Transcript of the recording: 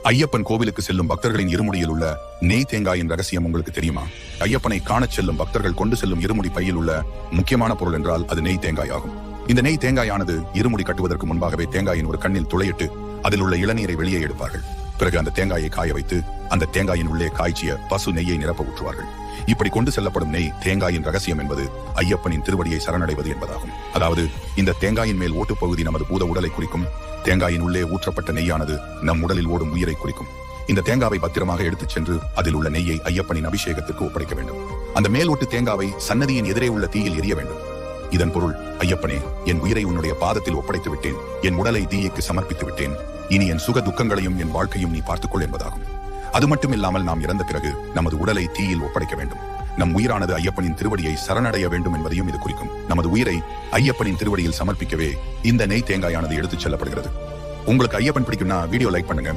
ஐயப்பன் கோவிலுக்கு செல்லும் பக்தர்களின் இருமுடியில் உள்ள நெய் தேங்காயின் ரகசியம் உங்களுக்கு தெரியுமா? ஐயப்பனை காணச் செல்லும் பக்தர்கள் கொண்டு செல்லும் இருமுடி பையில் உள்ள முக்கியமான பொருள் என்றால் அது நெய் தேங்காய் ஆகும். இந்த நெய் தேங்காயானது இருமுடி கட்டுவதற்கு முன்பாகவே தேங்காயின் ஒரு கண்ணில் துளையிட்டு அதில் உள்ள இளநீரை வெளியே எடுப்பார்கள். பிறகு அந்த தேங்காயை காய வைத்து அந்த தேங்காயின் உள்ளே காய்ச்சிய பசு நெய்யை நிரப்ப ஊற்றுவார்கள். இப்படி கொண்டு செல்லப்படும் நெய் தேங்காயின் ரகசியம் என்பது ஐயப்பனின் திருவடியை சரணடைவது என்பதாகும். அதாவது இந்த தேங்காயின் மேல் ஓட்டுப்பகுதி நமது பூத உடலை குறிக்கும். தேங்காயின் உள்ளே ஊற்றப்பட்ட நெய்யானது நம் உடலில் ஓடும் உயிரை குறிக்கும். இந்த தேங்காவை பத்திரமாக எடுத்துச் சென்று அதில் உள்ள நெய்யை ஐயப்பனின் அபிஷேகத்திற்கு ஒப்படைக்க வேண்டும். அந்த மேல் ஓட்டு தேங்காவை சன்னதியின் எதிரே உள்ள தீயில் எரிய வேண்டும். இதன் பொருள், ஐயப்பனே, என் உயிரை உன்னுடைய பாதத்தில் ஒப்படைத்து விட்டேன், என் உடலை தீயைக்கு சமர்ப்பித்து விட்டேன், இனி என் சுக துக்கங்களையும் என் வாழ்க்கையும் நீ பார்த்துக்கொள் என்பதாகும். அது மட்டும் இல்லாமல் நாம் இறந்த பிறகு நமது உடலை தீயில் ஒப்படைக்க வேண்டும். நம் உயிரானது ஐயப்பனின் திருவடியை சரணடைய வேண்டும் என்பதையும் இது குறிக்கும். நமது உயிரை ஐயப்பனின் திருவடியில் சமர்ப்பிக்கவே இந்த நெய் தேங்காயானது எடுத்துச் செல்லப்படுகிறது. உங்களுக்கு ஐயப்பன் பிடிக்கும்னா வீடியோ லைக் பண்ணுங்க.